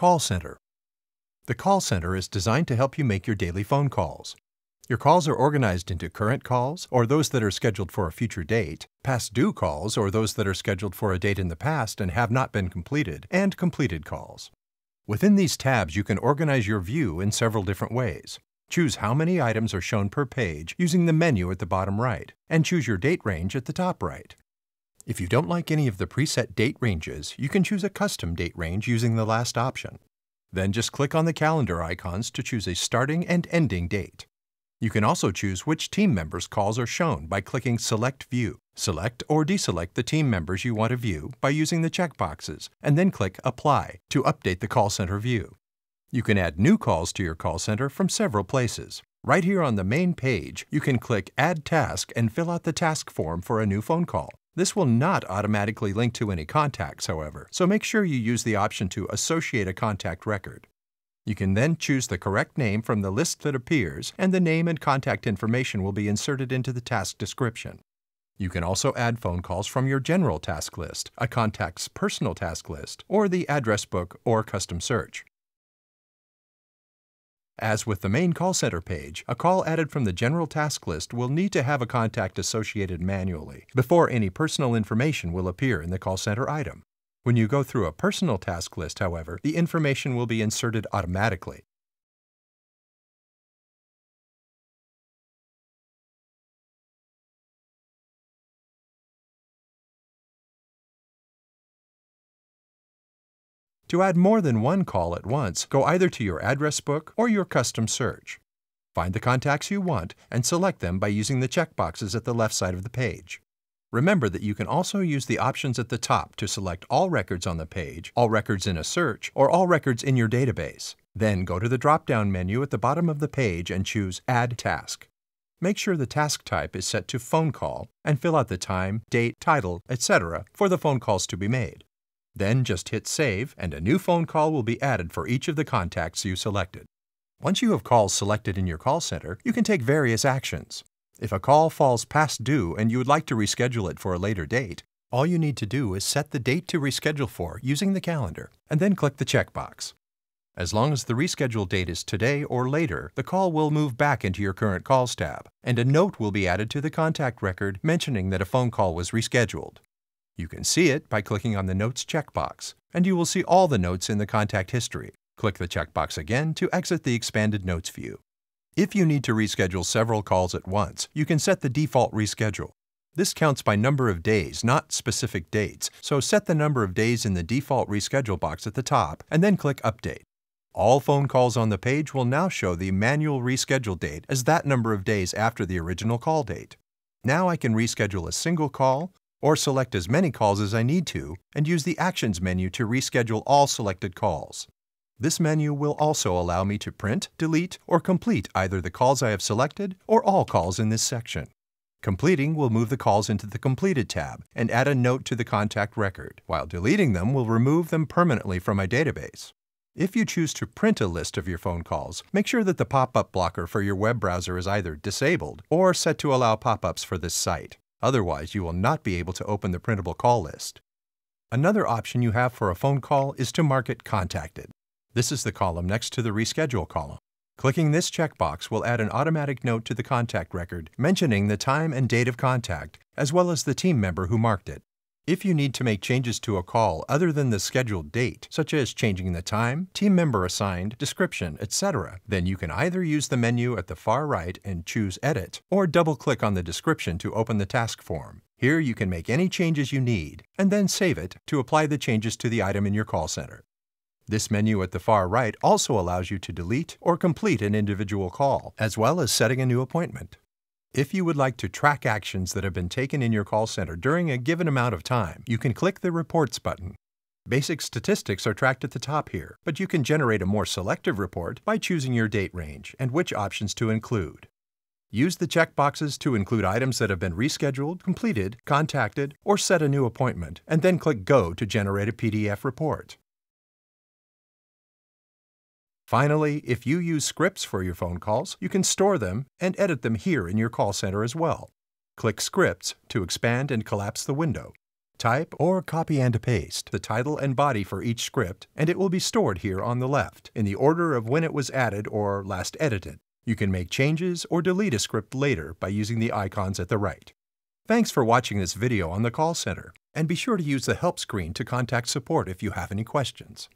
Call Center. The call center is designed to help you make your daily phone calls. Your calls are organized into current calls, or those that are scheduled for a future date, past due calls, or those that are scheduled for a date in the past and have not been completed, and completed calls. Within these tabs, you can organize your view in several different ways. Choose how many items are shown per page using the menu at the bottom right, and choose your date range at the top right. If you don't like any of the preset date ranges, you can choose a custom date range using the last option. Then just click on the calendar icons to choose a starting and ending date. You can also choose which team members' calls are shown by clicking Select View. Select or deselect the team members you want to view by using the checkboxes, and then click Apply to update the call center view. You can add new calls to your call center from several places. Right here on the main page, you can click Add Task and fill out the task form for a new phone call. This will not automatically link to any contacts, however, so make sure you use the option to associate a contact record. You can then choose the correct name from the list that appears, and the name and contact information will be inserted into the task description. You can also add phone calls from your general task list, a contact's personal task list, or the address book or custom search. As with the main call center page, a call added from the general task list will need to have a contact associated manually before any personal information will appear in the call center item. When you go through a personal task list, however, the information will be inserted automatically. To add more than one call at once, go either to your address book or your custom search. Find the contacts you want and select them by using the checkboxes at the left side of the page. Remember that you can also use the options at the top to select all records on the page, all records in a search, or all records in your database. Then go to the drop-down menu at the bottom of the page and choose Add Task. Make sure the task type is set to phone call and fill out the time, date, title, etc. for the phone calls to be made. Then just hit Save and a new phone call will be added for each of the contacts you selected. Once you have calls selected in your call center, you can take various actions. If a call falls past due and you would like to reschedule it for a later date, all you need to do is set the date to reschedule for using the calendar, and then click the checkbox. As long as the rescheduled date is today or later, the call will move back into your Current Calls tab, and a note will be added to the contact record mentioning that a phone call was rescheduled. You can see it by clicking on the Notes checkbox, and you will see all the notes in the contact history. Click the checkbox again to exit the expanded notes view. If you need to reschedule several calls at once, you can set the default reschedule. This counts by number of days, not specific dates, so set the number of days in the default reschedule box at the top and then click Update. All phone calls on the page will now show the manual reschedule date as that number of days after the original call date. Now I can reschedule a single call or select as many calls as I need to and use the Actions menu to reschedule all selected calls. This menu will also allow me to print, delete, or complete either the calls I have selected or all calls in this section. Completing will move the calls into the Completed tab and add a note to the contact record, while deleting them will remove them permanently from my database. If you choose to print a list of your phone calls, make sure that the pop-up blocker for your web browser is either disabled or set to allow pop-ups for this site. Otherwise, you will not be able to open the printable call list. Another option you have for a phone call is to mark it Contacted. This is the column next to the Reschedule column. Clicking this checkbox will add an automatic note to the contact record mentioning the time and date of contact, as well as the team member who marked it. If you need to make changes to a call other than the scheduled date, such as changing the time, team member assigned, description, etc., then you can either use the menu at the far right and choose Edit, or double-click on the description to open the task form. Here you can make any changes you need, and then save it to apply the changes to the item in your call center. This menu at the far right also allows you to delete or complete an individual call, as well as setting a new appointment. If you would like to track actions that have been taken in your call center during a given amount of time, you can click the Reports button. Basic statistics are tracked at the top here, but you can generate a more selective report by choosing your date range and which options to include. Use the checkboxes to include items that have been rescheduled, completed, contacted, or set a new appointment, and then click Go to generate a PDF report. Finally, if you use scripts for your phone calls, you can store them and edit them here in your call center as well. Click Scripts to expand and collapse the window. Type or copy and paste the title and body for each script, and it will be stored here on the left, in the order of when it was added or last edited. You can make changes or delete a script later by using the icons at the right. Thanks for watching this video on the call center, and be sure to use the help screen to contact support if you have any questions.